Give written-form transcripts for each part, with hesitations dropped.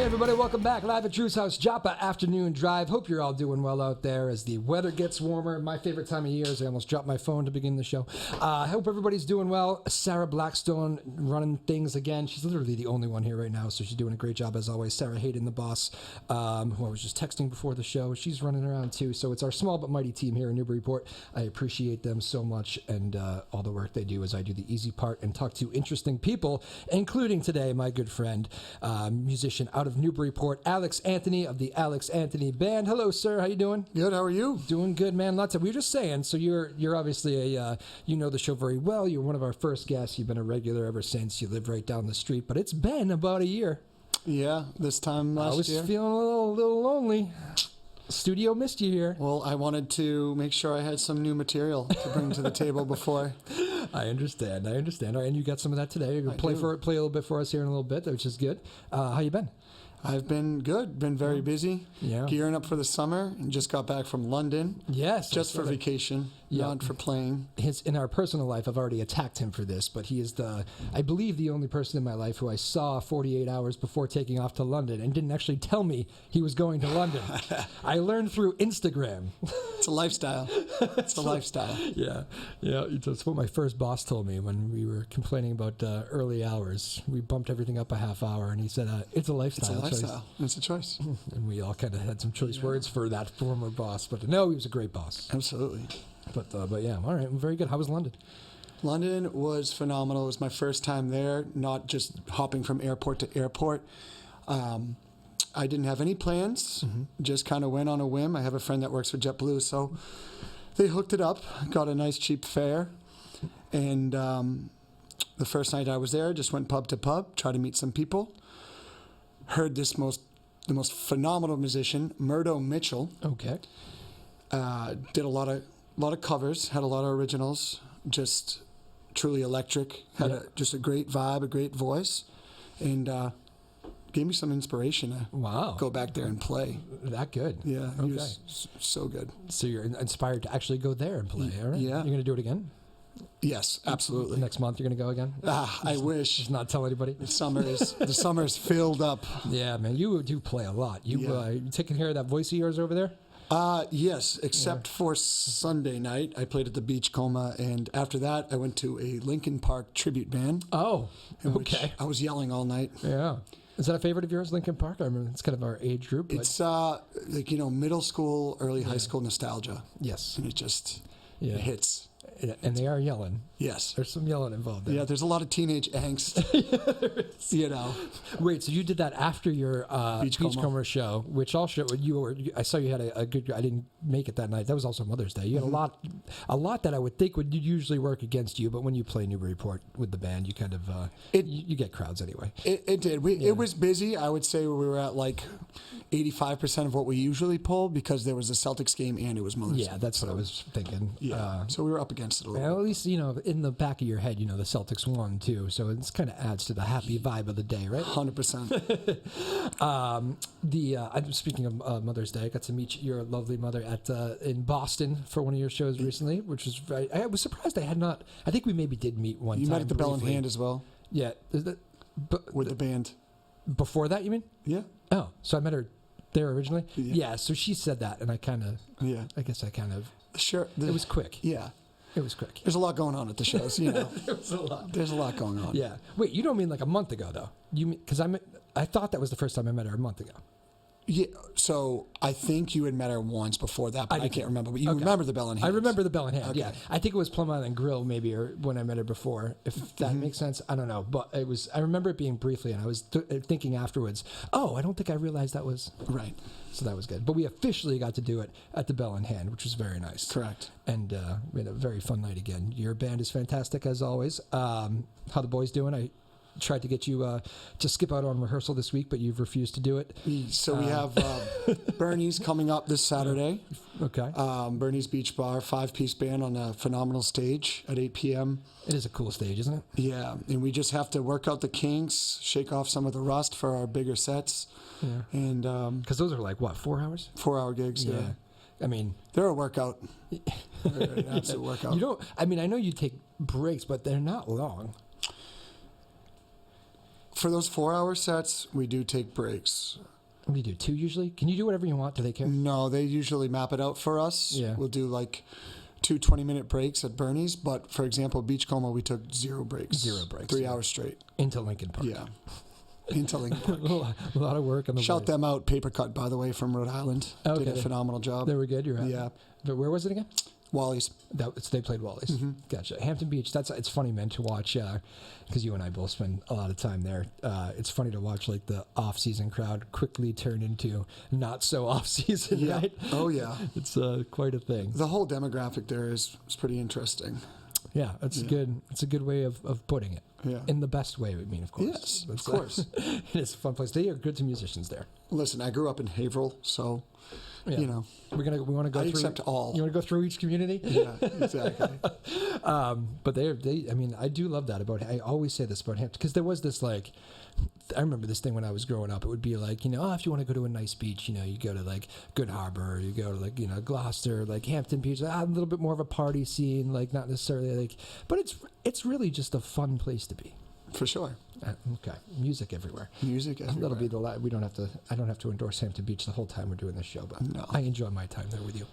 Hey everybody, welcome back live at Drew's house, Joppa Afternoon Drive. Hope you're all doing well out there as the weather gets warmer. My favorite time of year is I almost dropped my phone to begin the show. I hope everybody's doing well. Sarah Blackstone running things again. She's literally the only one here right now, so she's doing a great job as always. Sarah Hayden, the boss, who I was just texting before the show. She's running around too, so it's our small but mighty team here in Newburyport. I appreciate them so much and all the work they do as I do the easy part and talk to interesting people, including today my good friend, musician out of Newburyport, Alex Anthony of the Alex Anthony Band. Hello, sir. How you doing? Good. How are you? Doing good, man. Lots of. We were just saying. So you're obviously you know the show very well. You're one of our first guests. You've been a regular ever since. You live right down the street. But it's been about a year. Yeah, this time last year. I was feeling a little lonely. Studio missed you here. Well, I wanted to make sure I had some new material to bring to the table before. I understand. All right, and you got some of that today. You're gonna play a little bit for us here in a little bit, which is good. How you been? I've been good. Been very busy. Yeah. Gearing up for the summer and just got back from London. Yes. Just for vacation, not for playing. In our personal life, I've already attacked him for this, but he is I believe, the only person in my life who I saw 48 hours before taking off to London and didn't actually tell me he was going to London. I learned through Instagram. It's a lifestyle. It's a lifestyle. Yeah. That's what my first boss told me when we were complaining about early hours. We bumped everything up a half hour, and he said, it's a lifestyle. It's a lifestyle. It's a choice. And we all kind of had some choice words for that former boss, but no, he was a great boss. Absolutely. But yeah, all right, very good. How was London? London was phenomenal. It was my first time there, not just hopping from airport to airport. I didn't have any plans, just kind of went on a whim. I have a friend that works for JetBlue, so they hooked it up, got a nice cheap fare, and the first night I was there, just went pub to pub, tried to meet some people. Heard the most phenomenal musician, Murdo Mitchell. Okay. Did a lot of covers, had a lot of originals, just truly electric, had just a great vibe, a great voice, and gave me some inspiration to go back there and play. That good? Yeah, he was so good. So you're inspired to actually go there and play, all right? Yeah. You're going to do it again? Yes, absolutely. Next month you're going to go again? I wish. Just not tell anybody? The summer is filled up. Yeah, man, you do play a lot. You taking care of that voice of yours over there? Yes, except for Sunday night. I played at the Beachcomber, and after that, I went to a Linkin Park tribute band. Oh, okay. I was yelling all night. Yeah. Is that a favorite of yours, Linkin Park? I remember it's kind of our age group. But... It's middle school, early high school nostalgia. Yes. And it just it hits. And they are yelling. Yes. There's some yelling involved there. Yeah, there's a lot of teenage angst. You know. Wait, so you did that after your Beachcomber show, which also I saw you had a good. I didn't make it that night. That was also Mother's Day. You had a lot that I would think would usually work against you, but when you play Newburyport with the band, you kind of you get crowds anyway. It did. It was busy. I would say we were at like 85% of what we usually pull because there was a Celtics game and it was Mother's Day. Yeah, that's what I was thinking. Yeah. So we were up against it a little bit. At least, in the back of your head, the Celtics won too. So it kind of adds to the happy vibe of the day, right? 100%. I'm speaking of Mother's Day. I got to meet your lovely mother in Boston for one of your shows recently, which was I was surprised I had not. I think we maybe did meet one time. You met at the briefly. Bell in Hand as well? Yeah. With the band. Before that, you mean? Yeah. Oh, so I met her there originally? Yeah. So she said that, and I guess I kind of... Sure. It was quick. Yeah. It was quick. There's a lot going on at the shows, There's a lot going on. Yeah. Wait, you don't mean like a month ago, though? You mean... Because I thought that was the first time I met her a month ago. Yeah, so I think you had met her once before that, but I can't remember. But you remember the Bell in Hand. I remember the Bell in Hand, okay. yeah. I think it was Plum Island Grill maybe, or when I met her before, if that makes sense. I don't know. But I remember it being briefly, and I was thinking afterwards, I don't think I realized that was... Right. So that was good. But we officially got to do it at the Bell in Hand, which was very nice. Correct. And we had a very fun night again. Your band is fantastic, as always. How the boys doing? I tried to get you to skip out on rehearsal this week, but you've refused to do it. So we have Bernie's coming up this Saturday. Okay. Bernie's Beach Bar, 5-piece band on a phenomenal stage at 8 p.m. It is a cool stage, isn't it? Yeah, and we just have to work out the kinks, shake off some of the rust for our bigger sets. Yeah. And because those are like, what, 4 hours? 4-hour gigs, yeah. I mean... They're a workout. They're an absolute workout. I know you take breaks, but they're not long. For those 4-hour sets, we do take breaks. What do you do? 2 usually? Can you do whatever you want? Do they care? No, they usually map it out for us. Yeah. We'll do like 2 20-minute breaks at Bernie's, but for example, Beachcomber, we took 0 breaks. 0 breaks. 3 hours straight. Into Lincoln Park. Yeah. Into Lincoln Park. A lot of work on the Shout voice. them out, Paper Cut, by the way, from Rhode Island. Okay. Did a phenomenal job. They were good. You're right. Yeah. But where was it again? Wally's. They played Wally's. Gotcha. Hampton Beach. It's funny, man, to watch because you and I both spend a lot of time there. It's funny to watch like the off-season crowd quickly turn into not so off-season, Yeah. right? Oh, yeah. It's quite a thing. The whole demographic there is pretty interesting. Yeah, it's good. It's a good way of putting it. Yeah. In the best way, I mean, of course. Yes, It's, of course. it's a fun place. They are good to musicians there. Listen, I grew up in Haverhill, so, Yeah. you know. We want to go I through. accept all. You want to go through each community? Yeah, exactly. But I mean, I do love that about. I always say this about Hampton because there was this like. I remember this thing when I was growing up. It would be like, if you want to go to a nice beach, you go to like Good Harbor, or you go to like Gloucester, like Hampton Beach, a little bit more of a party scene, like not necessarily like, but it's really just a fun place to be. For sure. Okay, music everywhere. Music everywhere. That'll be the we don't have to. I don't have to endorse Hampton Beach the whole time we're doing this show, but No. I enjoy my time there with you.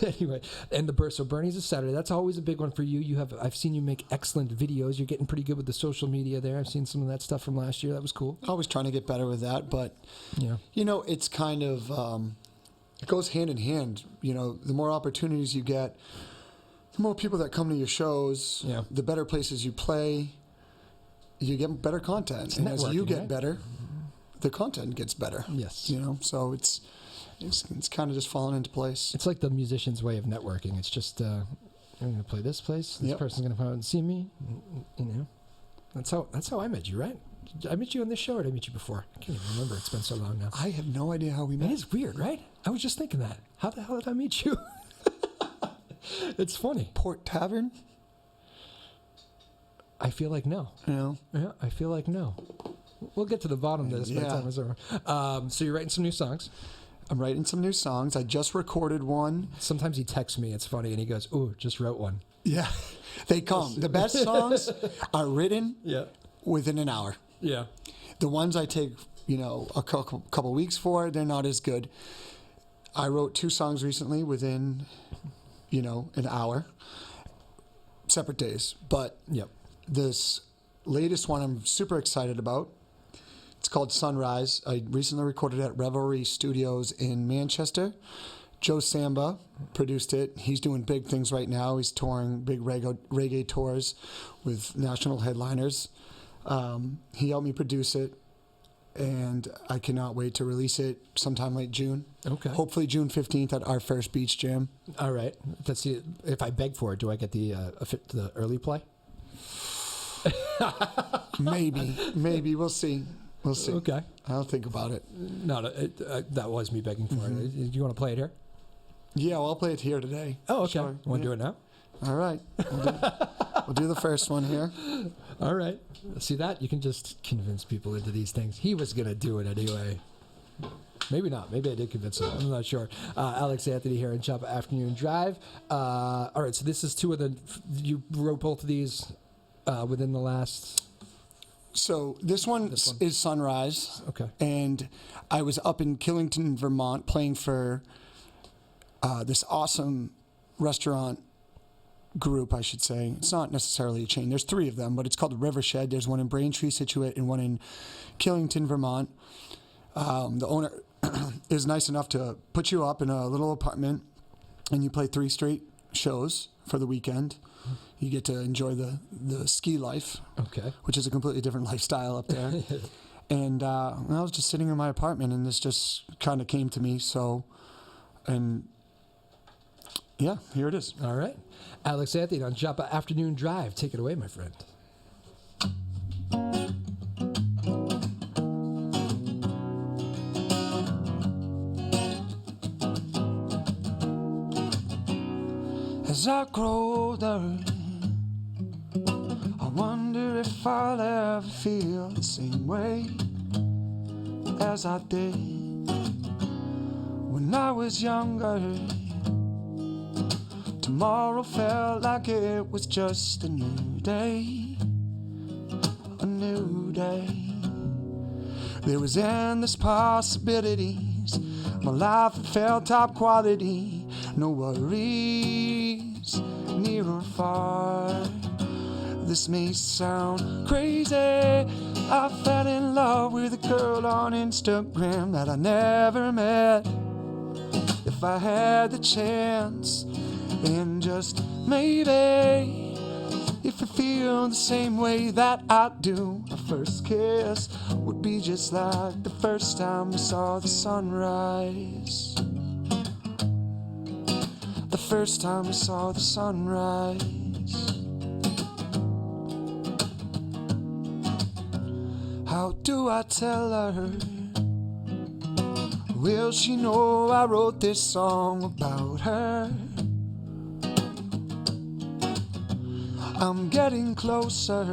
Anyway, and so Bernie's is Saturday. That's always a big one for you. I've seen you make excellent videos. You're getting pretty good with the social media there. I've seen some of that stuff from last year. That was cool. Always trying to get better with that, but Yeah. it's kind of it goes hand in hand. The more opportunities you get, the more people that come to your shows, Yeah. the better places you play, you get better content, and as you networking, get right? better, the content gets better. Yes. So it's kind of just falling into place. It's like the musician's way of networking. It's just I'm going to play this place. This Yep. person's going to come out and see me. That's how I met you, right? I met you on this show, or did I meet you before? I can't even remember. It's been so long now. I have no idea how we It met. is weird, right? I was just thinking that. How the hell did I meet you? It's funny. Port Tavern. I feel like no. Yeah, I feel like no. We'll get to the bottom of this by the Yeah. time it's over. So you're writing some new songs. I'm writing some new songs. I just recorded one. Sometimes he texts me. It's funny, and he goes, "Ooh, just wrote one." Yeah, they come. The best songs are written Yeah. within an hour. Yeah. The ones I take, a couple weeks for, they're not as good. I wrote 2 songs recently within, an hour, separate days. But Yep. this latest one I'm super excited about. It's called Sunrise. I recently recorded it at Revelry Studios in Manchester. Joe Samba produced it. He's doing big things right now. He's touring big reggae tours with national headliners. He helped me produce it, and I cannot wait to release it sometime late June. Okay. Hopefully June 15th at our first beach jam. All right. Let's see. If I beg for it, do I get the early play? Maybe. We'll see. We'll see. Okay. I'll think about it. No, that was me begging for it. Do you want to play it here? Yeah, well, I'll play it here today. Oh, okay. Sure. Want to Yeah. do it now? All right. We'll do the first one here. All right. See that? You can just convince people into these things. He was going to do it anyway. Maybe not. Maybe I did convince him. I'm not sure. Alex Anthony here in Joppa Afternoon Drive. All right. So this is 2 of the. You wrote both of these within the last. So this one is Sunrise. Okay. And I was up in Killington, Vermont, playing for this awesome restaurant group, I should say. It's not necessarily a chain. There's 3 of them, but it's called Rivershed. There's one in Braintree, Situate, and one in Killington, Vermont. The owner is nice enough to put you up in a little apartment, and you play 3 straight shows for the weekend. You get to enjoy the ski life, Okay. which is a completely different lifestyle up there. And I was just sitting in my apartment, and this just kind of came to me. So, and yeah, here it is. All right. Alex Anthony on Joppa Afternoon Drive. Take it away, my friend. As I grow older, I wonder if I'll ever feel the same way as I did when I was younger. Tomorrow felt like it was just a new day, new day. There was endless possibilities. My life felt top quality. No worries, near or far. This may sound crazy. I fell in love with a girl on Instagram that I never met. If I had the chance, then just maybe, if I feel the same way that I do, a first kiss would be just like the first time we saw the sunrise. The first time we saw the sunrise. How do I tell her? Will she know I wrote this song about her? I'm getting closer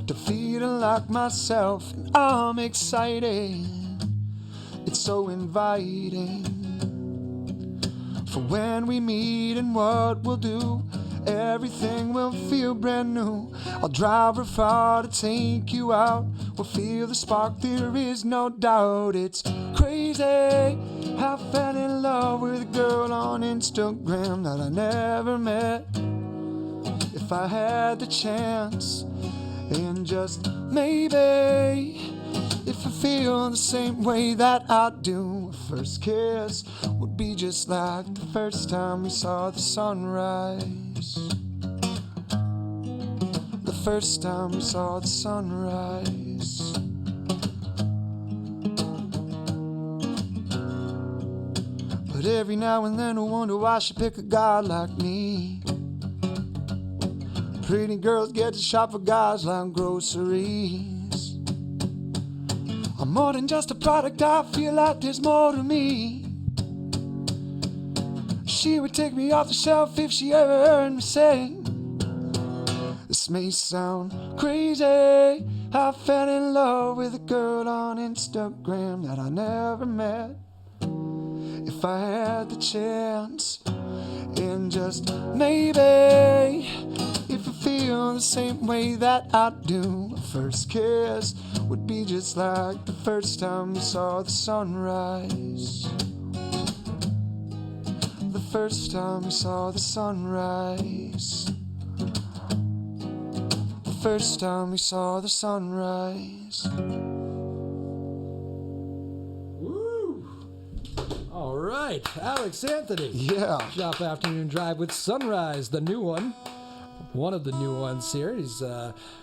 to feeling like myself, and I'm excited. It's so inviting for when we meet and what we'll do. Everything will feel brand new. I'll drive her far to take you out. We'll feel the spark, there is no doubt. It's crazy. I fell in love with a girl on Instagram that I never met. If I had the chance, and just maybe, if I feel the same way that I do, a first kiss would be just like the first time we saw the sunrise. The first time we saw the sunrise. But every now and then I wonder why she pick a guy like me. Pretty girls get to shop for guys like groceries. I'm more than just a product, I feel like there's more to me. She would take me off the shelf if she ever heard me sing. This may sound crazy. I fell in love with a girl on Instagram that I never met. If I had the chance, and just maybe, if I feel the same way that I do, a first kiss would be just like the first time we saw the sunrise. The first time we saw the sunrise. The first time we saw the sunrise. Woo! All right, Alex Anthony. Yeah. Joppa Afternoon Drive with Sunrise, the new one. One of the new ones here. He's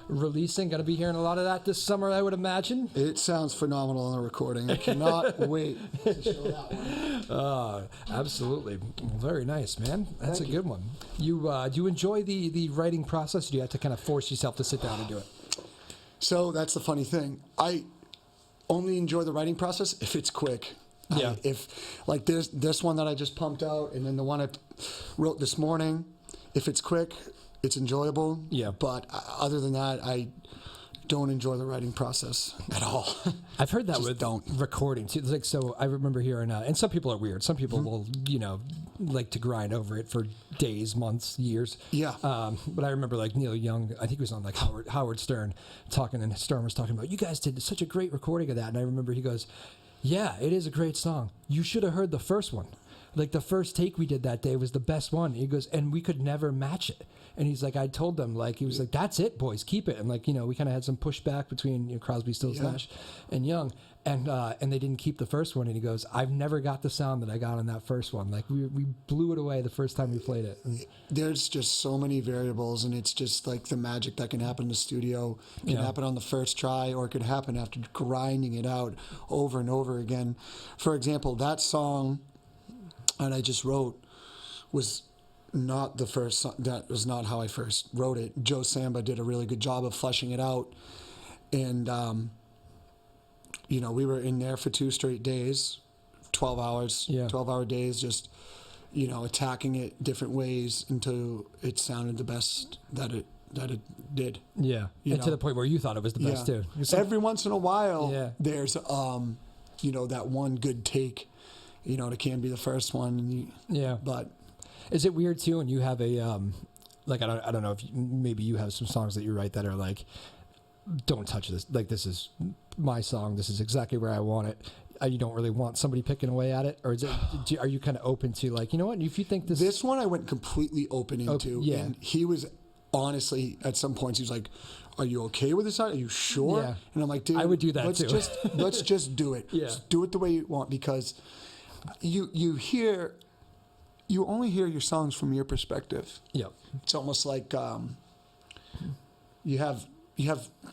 releasing. Going to be hearing a lot of that this summer, I would imagine. It sounds phenomenal on the recording. I cannot wait to show that one. Absolutely. Very nice, man. That's a good one. You do you enjoy the writing process? Or do you have to kind of force yourself to sit down and do it? So that's the funny thing. I only enjoy the writing process if it's quick. Yeah. If like this one that I just pumped out, and then the one I wrote this morning, if it's quick, it's enjoyable. Yeah. But other than that, I don't enjoy the writing process at all. I've heard that Just with don't. recording too. It's like, so I remember hearing, and some people are weird. Some people will, like to grind over it for days, months, years. Yeah. But I remember like Neil Young, I think he was on like Howard Stern talking, and Stern was talking about, you guys did such a great recording of that. And I remember he goes, yeah, it is a great song. You should have heard the first one. Like the first take we did that day was the best one. He goes, and we could never match it. And he's like, I told them, like, he was like, that's it, boys, keep it. And like, we kind of had some pushback between Crosby, Stills, Nash, and Young, and they didn't keep the first one. And he goes, I've never got the sound that I got on that first one. Like we blew it away the first time we played it. And there's just so many variables, and it's just like the magic that can happen in the studio can happen on the first try, or it could happen after grinding it out over and over again. For example, that song that I just wrote was not the first song. That was not how I first wrote it. Joe Samba did a really good job of fleshing it out, and we were in there for 2 straight days, 12 hours, 12-hour days, just attacking it different ways until it sounded the best that it did. Yeah, and to the point where you thought it was the best too. Every once in a while, there's that one good take. It can be the first one. But is it weird too when you have a like I don't know if maybe you have some songs that you write that are like, don't touch this. Like, this is my song. This is exactly where I want it. You don't really want somebody picking away at it, or is it? Are you kind of open to like, you know what? If you think this one I went completely open into, yeah. and he was honestly at some points he was like, "Are you okay with this? Are you sure?" Yeah. And I'm like, "Dude, I would do that let's too. let's just do it. Yeah. Just do it the way you want, because you only hear your songs from your perspective. Yeah. It's almost like you have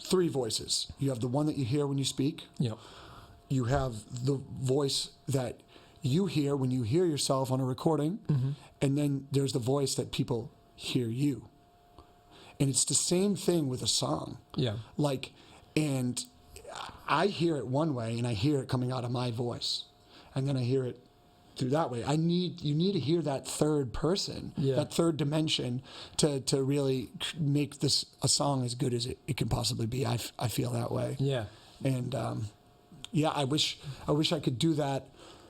3 voices. You have the one that you hear when you speak. Yeah. You have the voice that you hear when you hear yourself on a recording, and then there's the voice that people hear you. And it's the same thing with a song. Yeah. Like, and I hear it one way, and I hear it coming out of my voice, and then I hear it through that way. You need to hear that third person, that third dimension, to really make this a song as good as it can possibly be. I feel that way. Yeah. And I wish I could do that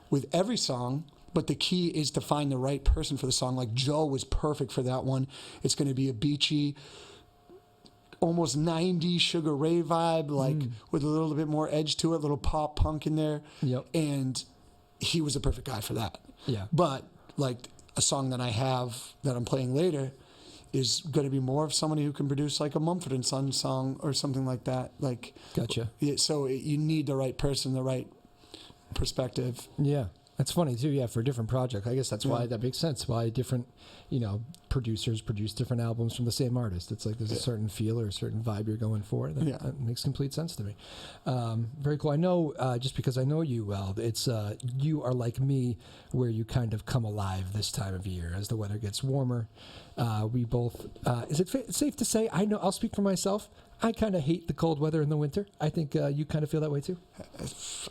with every song, but the key is to find the right person for the song. Like Joe was perfect for that one. It's going to be a beachy, almost 90s Sugar Ray vibe, like with a little bit more edge to it, a little pop punk in there. Yep. And he was a perfect guy for that. Yeah. But like a song that I have that I'm playing later is going to be more of somebody who can produce like a Mumford & Sons song or something like that. Like, gotcha. So you need the right person, the right perspective. Yeah. That's funny too. Yeah. For a different project. I guess that's why that makes sense. Why different, producers produce different albums from the same artist. It's like there's a certain feel or a certain vibe you're going for. That makes complete sense to me. Very cool. I know, just because I know you well, it's you are like me, where you kind of come alive this time of year as the weather gets warmer. We both. Is it safe to say? I know. I'll speak for myself. I kind of hate the cold weather in the winter. I think you kind of feel that way too.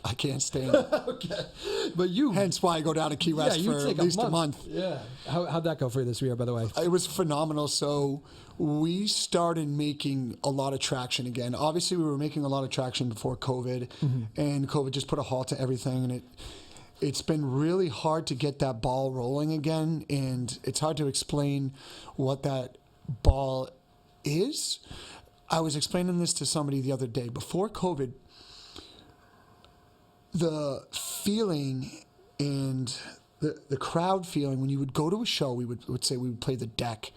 I can't stand it. Okay, but you. Hence why I go down to Key West for at least a month. Yeah. How'd that go for you this year, by the way? It was phenomenal. So we started making a lot of traction again. Obviously, we were making a lot of traction before COVID, and COVID just put a halt to everything, and it's been really hard to get that ball rolling again, and it's hard to explain what that ball is. I was explaining this to somebody the other day. Before COVID, the feeling and the crowd feeling, when you would go to a show, we would say we would play the deck.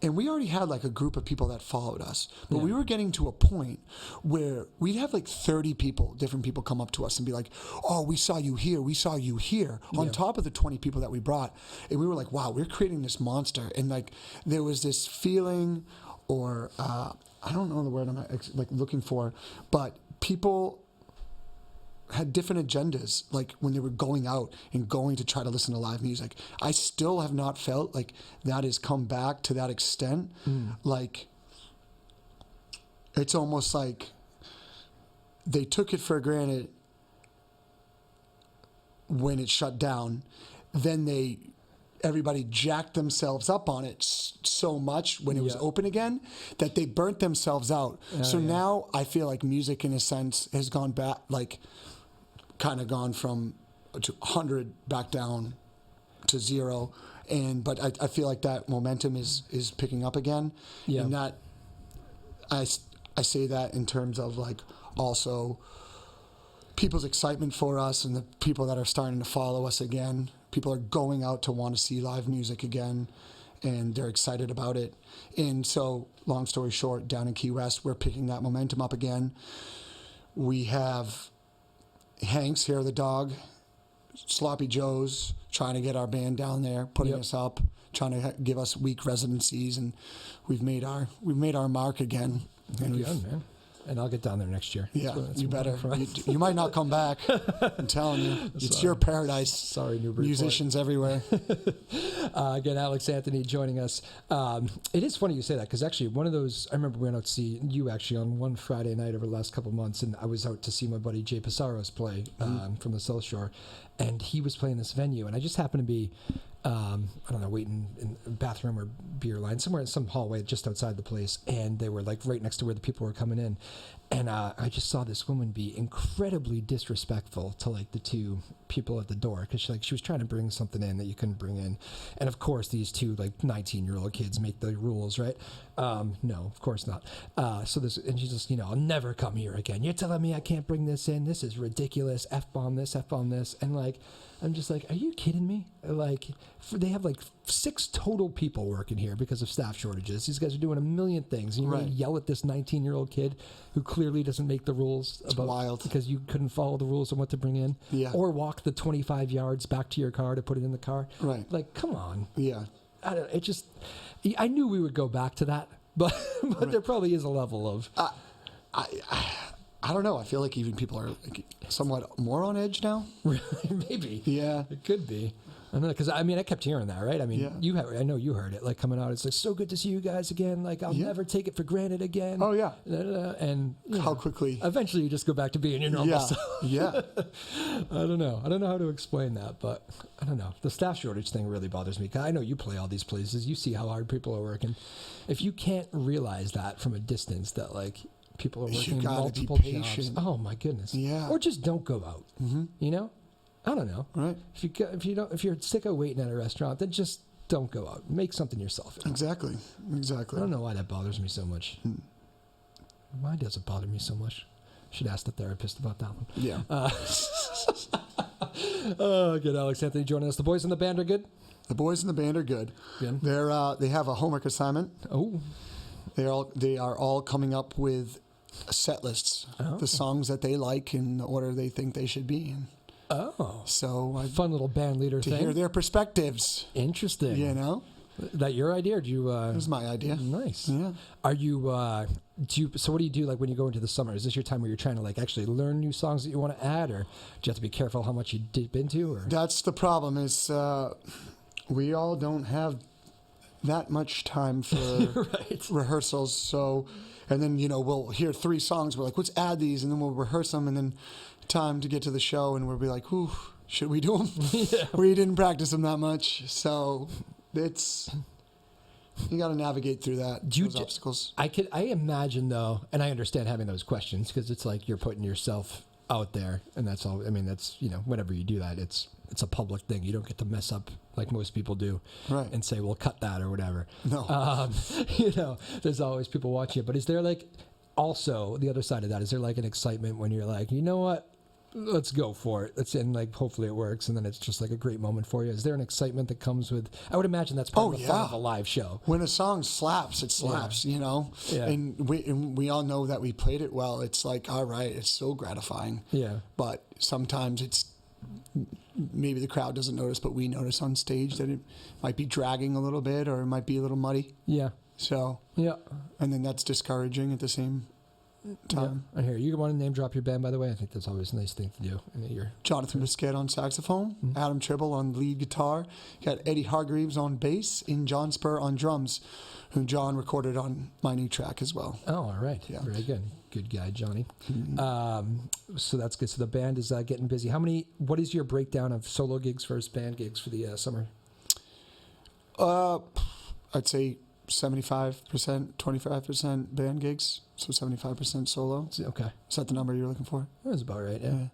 And we already had like a group of people that followed us. But we were getting to a point where we'd have like 30 people, different people come up to us and be like, "Oh, we saw you here. We saw you here." On top of the 20 people that we brought. And we were like, wow, we're creating this monster. And like there was this feeling, or I don't know the word I'm like looking for, but people had different agendas, like when they were going out and going to try to listen to live music. I still have not felt like that has come back to that extent. Like it's almost like they took it for granted when it shut down. Then everybody jacked themselves up on it so much when it was open again that they burnt themselves out. Now I feel like music in a sense has gone back, like kind of gone from 100 back down to 0. But I feel like that momentum is picking up again. And that I say that in terms of like also people's excitement for us and the people that are starting to follow us again. People are going out to want to see live music again, and they're excited about it. And so, long story short, down in Key West, we're picking that momentum up again. We have Hank's Hair of the Dog, Sloppy Joe's trying to get our band down there, putting us up, trying to give us week residencies, and we've made our mark again. And man. And I'll get down there next year. Yeah, you better. You might not come back. I'm telling you. It's your paradise. Sorry, Newburyport. Musicians everywhere. Again, Alex Anthony joining us. It is funny you say that, because actually one of those, I remember we went out to see you actually on one Friday night over the last couple of months, and I was out to see my buddy Jay Passaros play from the South Shore, and he was playing this venue, and I just happened to be I don't know, waiting in a bathroom or beer line somewhere in some hallway just outside the place, and they were like right next to where the people were coming in, and I just saw this woman be incredibly disrespectful to like the two people at the door because she was trying to bring something in that you couldn't bring in, and of course these two like 19-year-old kids make the rules, right? No, of course not. And she's just, I'll never come here again. You're telling me I can't bring this in? This is ridiculous. F-bomb this, and like. I'm just like, are you kidding me? Like, they have like 6 total people working here because of staff shortages. These guys are doing a million things. And you're going to yell at this 19-year-old kid who clearly doesn't make the rules wild. Because you couldn't follow the rules on what to bring in. Yeah. Or walk the 25 yards back to your car to put it in the car. Right. Like, come on. Yeah. I knew we would go back to that, but there probably is a level of... I don't know. I feel like even people are like somewhat more on edge now. Really? Maybe. Yeah. It could be. I don't know, because I kept hearing that, right? I mean, yeah. I know you heard it, like coming out. It's like, so good to see you guys again. Like, I'll never take it for granted again. Oh yeah. And how quickly? Eventually, you just go back to being your normal self. Yeah. I don't know. I don't know how to explain that, but I don't know. The staff shortage thing really bothers me. 'Cause I know you play all these places. You see how hard people are working. If you can't realize that from a distance, that like. People are working multiple jobs. Oh my goodness! Yeah. Or just don't go out. Mm-hmm. I don't know. Right. If you're sick of waiting at a restaurant, then just don't go out. Make something yourself. Exactly. I don't know why that bothers me so much. Why does it bother me so much? Should ask the therapist about that one. Yeah. Good. Alex Anthony joining us. The boys in the band are good. The boys in the band are good. Good. They have a homework assignment. Oh. They are all coming up with set lists, the songs that they like in the order they think they should be in. Oh. So fun little band leader to thing. hear their perspectives. Interesting. That your idea, or do you? It was my idea. Nice. Yeah. Are you? So what do you do like when you go into the summer? Is this your time where you're trying to like actually learn new songs that you want to add, or do you have to be careful how much you dip into? Or that's the problem. Is we all don't have that much time for rehearsals. So, and then we'll hear 3 songs. We're like, let's add these, and then we'll rehearse them, and then time to get to the show, and we'll be like, ooh, should we do them? Yeah. We didn't practice them that much, so it's you got to navigate through those obstacles. I imagine though, and I understand having those questions because it's like you're putting yourself out there, and that's all. I mean, that's whenever you do that, it's a public thing. You don't get to mess up like most people do, right? And say, "Well, cut that" or whatever. No, there's always people watching it. But is there like also the other side of that? Is there like an excitement when you're like, you know what? Let's go for it. And like hopefully it works, and then it's just like a great moment for you. Is there an excitement that comes with? I would imagine that's part of the fun of a live show. When a song slaps, it slaps, Yeah. And we all know that we played it well. It's like, all right, it's so gratifying. Yeah. But sometimes it's maybe the crowd doesn't notice, but we notice on stage that it might be dragging a little bit, or it might be a little muddy. Yeah. So. Yeah. And then that's discouraging at the same time. Yeah, I hear you. Want to name drop your band, by the way? I think that's always a nice thing to do. Jonathan Bisquette on saxophone, Adam Tribble on lead guitar, got Eddie Hargreaves on bass, and John Spur on drums, who John recorded on my new track as well. Oh, all right. Yeah. Very good. Good guy, Johnny. So that's good. So the band is getting busy. What is your breakdown of solo gigs versus band gigs for the summer? I'd say 75%, 25% band gigs, so 75% solo. Okay. Is that the number you're looking for? That's about right, yeah.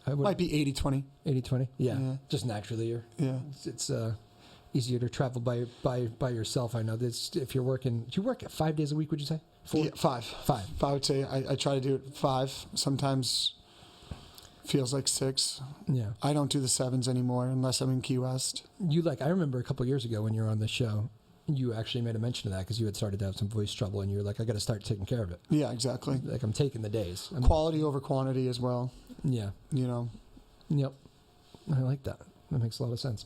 I would. Might be 80-20. 80-20? Yeah. Just naturally. It's easier to travel by yourself. I know this. If you're working, do you work 5 days a week, would you say? 4? Yeah, 5. 5. I would say I try to do it 5. Sometimes feels like 6. Yeah. I don't do the 7s anymore unless I'm in Key West. I remember a couple of years ago when you were on the show, you actually made a mention of that because you had started to have some voice trouble, and you were like, I got to start taking care of it. Yeah, exactly. Like, I'm taking the days. Quality over quantity as well. Yeah. Yep. I like that. That makes a lot of sense.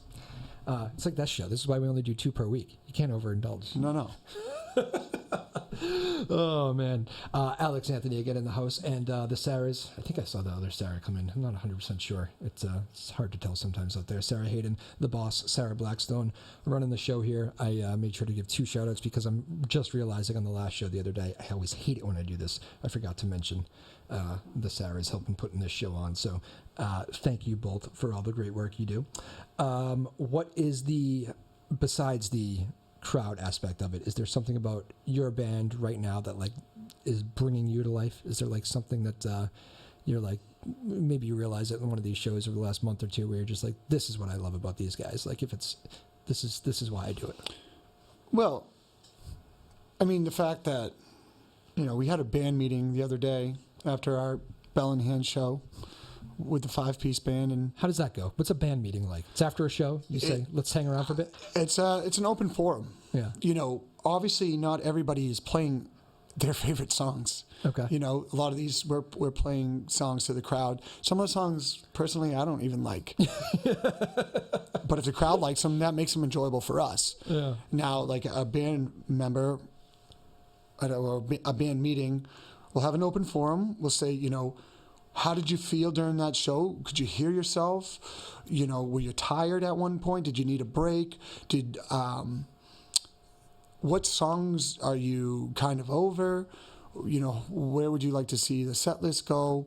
It's like that show. This is why we only do 2 per week. You can't overindulge. No. Oh man, Alex Anthony again in the house, and the Sarahs. I think I saw the other Sarah come in. I'm not 100% sure. It's hard to tell sometimes out there. Sarah Hayden, the boss, Sarah Blackstone, running the show here. I made sure to give 2 shout outs because I'm just realizing on the last show the other day, I always hate it when I do this. I forgot to mention the Sarahs helping putting this show on. So thank you both for all the great work you do. What is besides the crowd aspect of it, is there something about your band right now that like is bringing you to life? Is there like something that you're like, maybe you realize it in one of these shows over the last month or two where you're just like, this is what I love about these guys, like if it's this is why I do it? Well, I mean, the fact that, you know, we had a band meeting the other day after our Bell in Hand show with the 5-piece band. And how does that go? What's a band meeting like? It's after a show, you say, let's hang around for a bit? It's an open forum. Yeah. You know, obviously not everybody is playing their favorite songs. Okay. You know, a lot of these, we're playing songs to the crowd. Some of the songs, personally, I don't even like. But if the crowd likes them, that makes them enjoyable for us. Yeah. Now, like a band member, or a band meeting, we'll have an open forum. We'll say, you know, how did you feel during that show? Could you hear yourself? You know, were you tired at one point? Did you need a break? What songs are you kind of over? You know, where would you like to see the set list go?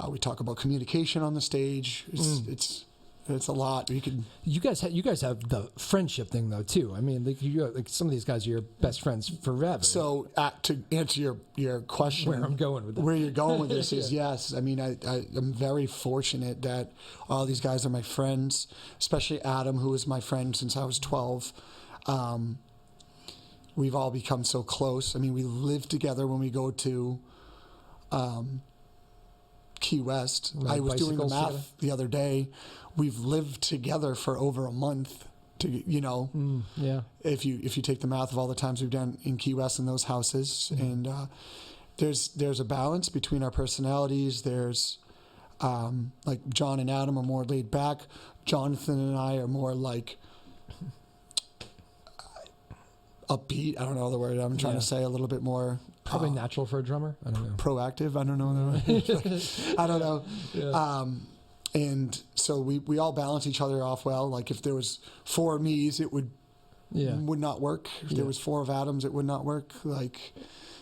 We talk about communication on the stage. It's a lot. You guys have the friendship thing though too. I mean, like some of these guys are your best friends forever. So to answer your question, where I'm going with where you're going with this is yes. I mean, I'm very fortunate that all these guys are my friends, especially Adam, who is my friend since I was 12. We've all become so close. I mean, we live together when we go to Key West. I was doing the math together the other day. We've lived together for over a month. If you take the math of all the times we've done in Key West in those houses, and there's a balance between our personalities. There's like John and Adam are more laid back. Jonathan and I are more like upbeat. I don't know the word I'm trying to say. A little bit more. Probably natural for a drummer. I don't know. Proactive. I don't know. I don't know. Yeah. And so we all balance each other off well. Like if there was 4 me's, it would not work. If there was 4 of Adams, it would not work. Like,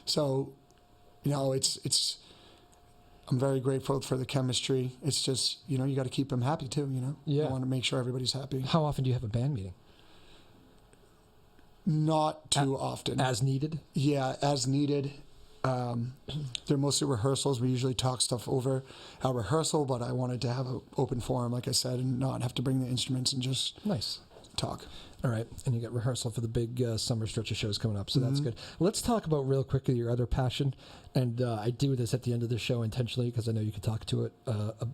so, you know, it's. I'm very grateful for the chemistry. It's just, you know, you got to keep them happy too. You know. Yeah. I want to make sure everybody's happy. How often do you have a band meeting? Not too often. As needed? Yeah, as needed. They're mostly rehearsals. We usually talk stuff over our rehearsal, but I wanted to have an open forum, like I said, and not have to bring the instruments and just talk. All right, and you got rehearsal for the big summer stretch of shows coming up, so that's good. Let's talk about real quickly your other passion, and I do this at the end of the show intentionally because I know you could talk to it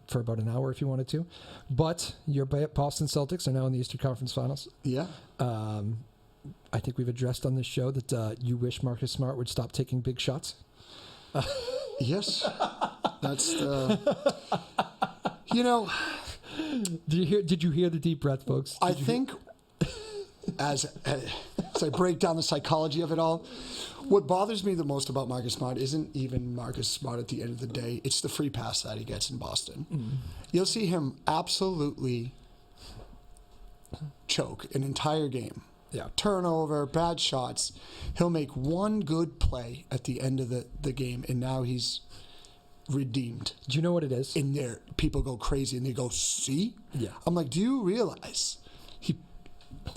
for about an hour if you wanted to, but your Boston Celtics are now in the Eastern Conference Finals. Yeah. I think we've addressed on this show that you wish Marcus Smart would stop taking big shots. Yes, that's the. You know. Did you hear the deep breath, folks? I think, as I break down the psychology of it all, what bothers me the most about Marcus Smart isn't even Marcus Smart at the end of the day. It's the free pass that he gets in Boston. You'll see him absolutely choke an entire game. Yeah. Turnover, bad shots. He'll make one good play at the end of the game, and now he's redeemed. Do you know what it is? In there, people go crazy, and they go, see? Yeah. I'm like, do you realize he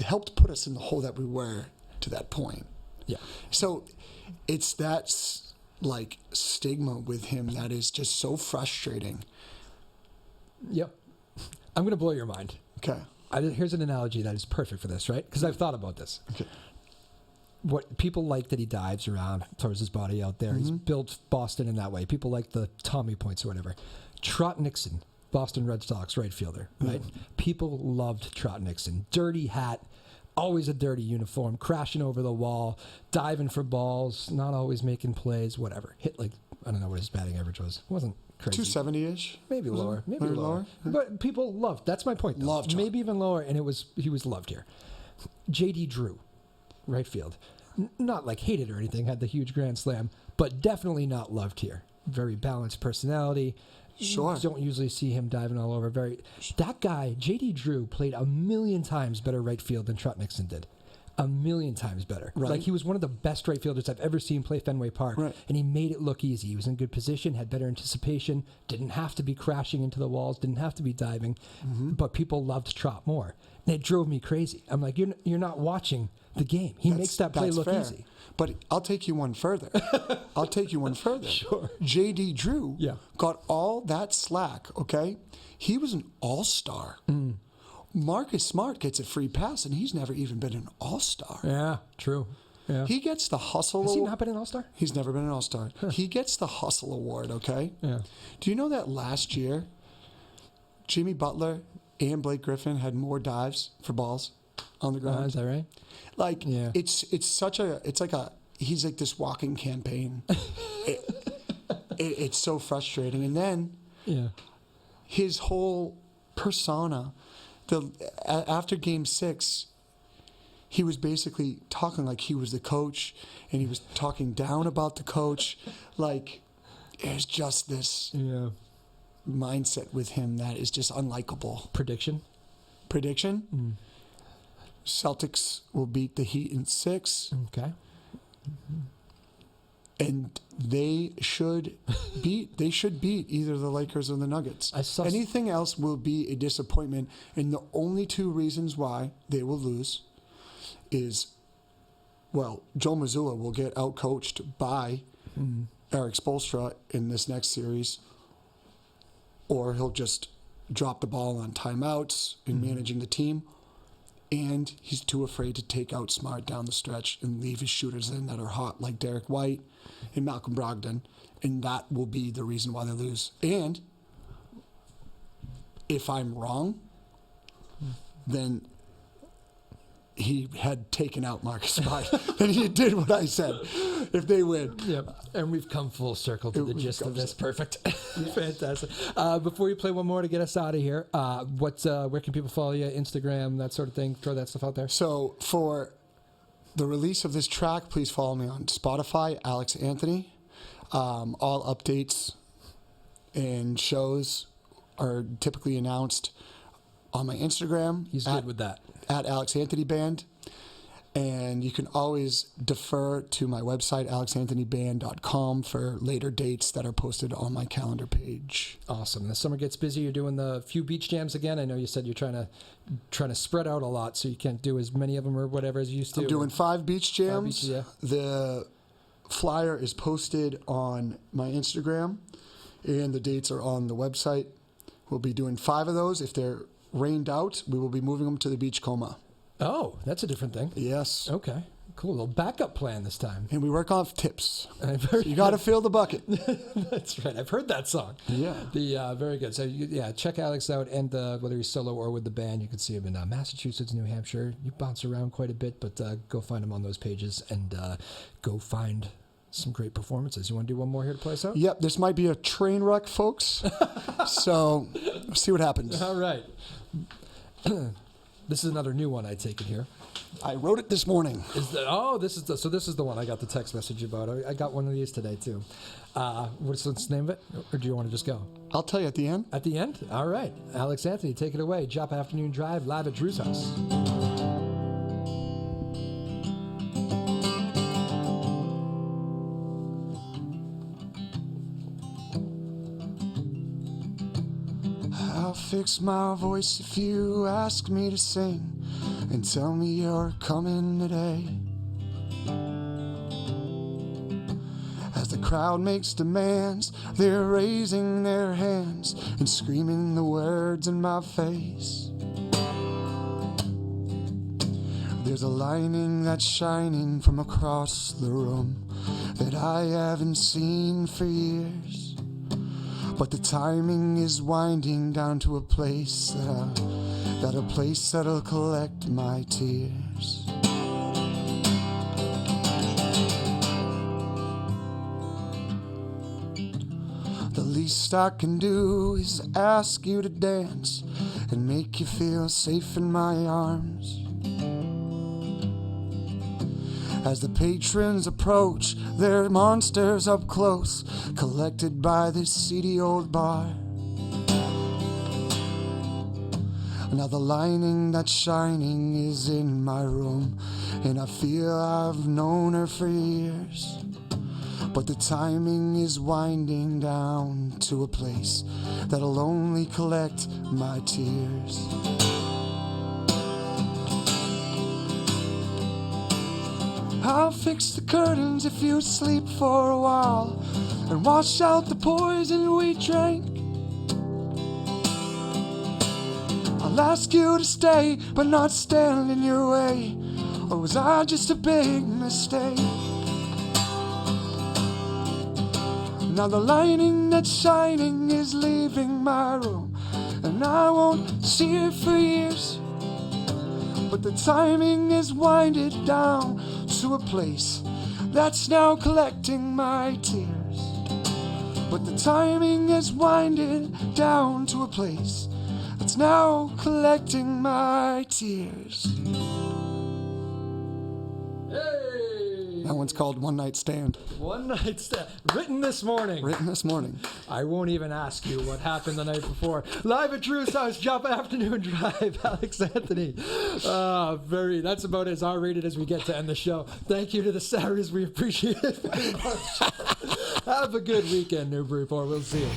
helped put us in the hole that we were to that point? Yeah. So it's that, like, stigma with him that is just so frustrating. Yep. I'm going to blow your mind. Okay. Here's an analogy that is perfect for this, right? Because I've thought about this. Okay. What people like that he dives around, throws his body out there. He's built Boston in that way. People like the Tommy points or whatever. Trot Nixon, Boston Red Sox right fielder, right? People loved Trot Nixon. Dirty hat, always a dirty uniform, crashing over the wall, diving for balls, not always making plays, whatever. Hit like, I don't know what his batting average was. It wasn't crazy. 270-ish? Maybe lower. Maybe lower. But people loved. That's my point, though. Loved. Maybe even lower, and he was loved here. J.D. Drew, right field. not like hated or anything, had the huge grand slam, but definitely not loved here. Very balanced personality. Sure. You don't usually see him diving all over. That guy, J.D. Drew, played 1,000,000 times better right field than Trot Nixon did. 1,000,000 times better. Right. Like, he was one of the best right fielders I've ever seen play Fenway Park. Right. And he made it look easy. He was in good position, had better anticipation, didn't have to be crashing into the walls, didn't have to be diving. But people loved Trot more. And it drove me crazy. I'm like, you're not watching the game. He makes that play look fair. easy. But I'll take you one further. Sure. J.D. Drew Yeah. got all that slack, okay? He was an all-star. Marcus Smart gets a free pass, and he's never even been an all-star. Yeah, true. Yeah. He gets the hustle. Has he not been an all-star? He's never been an all-star. He gets the hustle award, okay? Yeah. Do you know that last year, Jimmy Butler and Blake Griffin had more dives for balls on the ground? Is that right? Like, Yeah. he's like this walking campaign. It's so frustrating. And then Yeah. his whole persona, after Game 6, he was basically talking like he was the coach, and he was talking down about the coach. Like, there's just this mindset with him that is just unlikable. Prediction? Celtics will beat the Heat in 6. Okay. And they should beat either the Lakers or the Nuggets. Anything else will be a disappointment. And the only two reasons why they will lose is, well, Joe Mazzulla will get outcoached by Eric Spoelstra in this next series, or he'll just drop the ball on timeouts in managing the team. And he's too afraid to take out Smart down the stretch and leave his shooters in that are hot, like Derek White and Malcolm Brogdon. And that will be the reason why they lose. And if I'm wrong, then he had taken out Marcus Smart. And he did what I said. If they win. Yep. And we've come full circle to the gist of this. Perfect. Fantastic. Before you play one more to get us out of here, where can people follow you? Instagram, that sort of thing. Throw that stuff out there. So for the release of this track, please follow me on Spotify, Alex Anthony. All updates and shows are typically announced on my Instagram. He's good with that. At Alex Anthony Band. And you can always defer to my website, alexanthonyband.com, for later dates that are posted on my calendar page. Awesome. The summer gets busy. You're doing the few beach jams again. I know you said you're trying to spread out a lot, so you can't do as many of them or whatever as you used to. I'm doing 5 beach jams. 5 beach, yeah. The flyer is posted on my Instagram, and the dates are on the website. We'll be doing 5 of those. If they're rained out, we will be moving them to the Beachcomber. Oh, that's a different thing. Yes. Okay. Cool. A little backup plan this time. And we work off tips. So you got to fill the bucket. That's right. I've heard that song. Yeah. Very good. So, check Alex out. And whether he's solo or with the band, you can see him in Massachusetts, New Hampshire. You bounce around quite a bit, but go find him on those pages and go find some great performances. You want to do one more here to play us out? Yep. This might be a train wreck, folks. So, see what happens. All right. This is another new one, I take it here. I wrote it this morning. This is the one I got the text message about. I got one of these today too. What's the name of it, or do you want to just go? I'll tell you at the end. At the end? All right. Alex Anthony, take it away. Joppa Afternoon Drive, live at Drew's house. I'll fix my voice if you ask me to sing and tell me you're coming today. As the crowd makes demands, they're raising their hands and screaming the words in my face. There's a lightning that's shining from across the room that I haven't seen for years. But the timing is winding down to a place that'll collect my tears. The least I can do is ask you to dance and make you feel safe in my arms. as the patrons approach their monsters up close, collected by this seedy old bar. Now the lining that's shining is in my room, and I feel I've known her for years. But the timing is winding down to a place that'll only collect my tears. I'll fix the curtains if you sleep for a while, and wash out the poison we drank. I'll ask you to stay, but not stand in your way. Or was I just a big mistake? Now the lining that's shining is leaving my room, and I won't see her for years. But the timing is winded down to a place that's now collecting my tears. But the timing is winded down to a place that's now collecting my tears. Hey! That one's called One Night Stand. One Night Stand. Written this morning. Written this morning. I won't even ask you what happened the night before. Live at Drew's house, Joppa Afternoon Drive, Alex Anthony. That's about as R-rated as we get to end the show. Thank you to the Sarahs. We appreciate it very much. Have a good weekend, Newburyport. We'll see you.